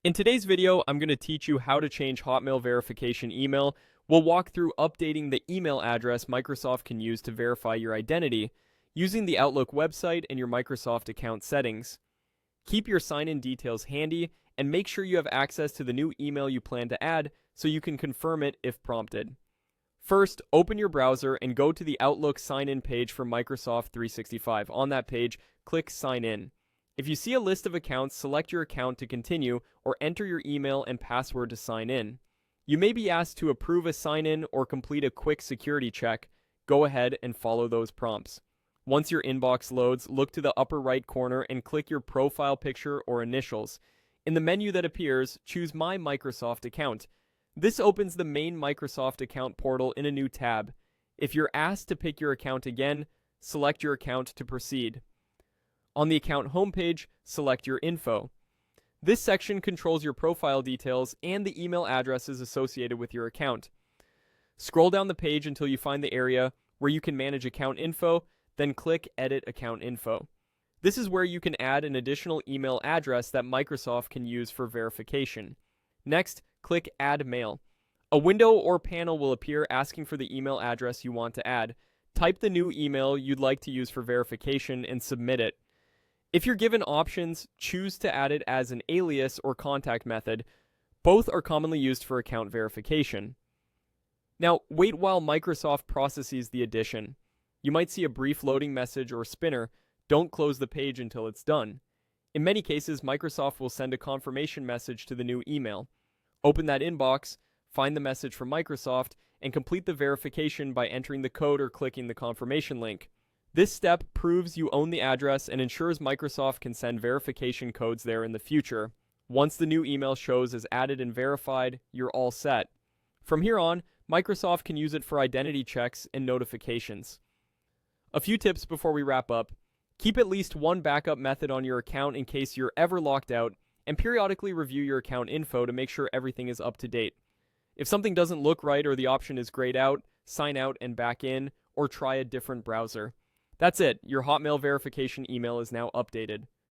In today's video, I'm going to teach you how to change Hotmail verification email. We'll walk through updating the email address Microsoft can use to verify your identity, using the Outlook website and your Microsoft account settings. Keep your sign-in details handy, and make sure you have access to the new email you plan to add so you can confirm it if prompted. First, open your browser and go to the Outlook sign-in page for Microsoft 365. On that page, click Sign In. If you see a list of accounts, select your account to continue or enter your email and password to sign in. You may be asked to approve a sign-in or complete a quick security check. Go ahead and follow those prompts. Once your inbox loads, look to the upper right corner and click your profile picture or initials. In the menu that appears, choose My Microsoft Account. This opens the main Microsoft account portal in a new tab. If you're asked to pick your account again, select your account to proceed. On the account homepage, select your info. This section controls your profile details and the email addresses associated with your account. Scroll down the page until you find the area where you can manage account info, then click Edit Account Info. This is where you can add an additional email address that Microsoft can use for verification. Next, click Add Mail. A window or panel will appear asking for the email address you want to add. Type the new email you'd like to use for verification and submit it. If you're given options, choose to add it as an alias or contact method. Both are commonly used for account verification. Now, wait while Microsoft processes the addition. You might see a brief loading message or spinner. Don't close the page until it's done. In many cases, Microsoft will send a confirmation message to the new email. Open that inbox, find the message from Microsoft, and complete the verification by entering the code or clicking the confirmation link. This step proves you own the address and ensures Microsoft can send verification codes there in the future. Once the new email shows as added and verified, you're all set. From here on, Microsoft can use it for identity checks and notifications. A few tips before we wrap up. Keep at least one backup method on your account in case you're ever locked out, and periodically review your account info to make sure everything is up to date. If something doesn't look right or the option is grayed out, sign out and back in, or try a different browser. That's it. Your Hotmail verification email is now updated.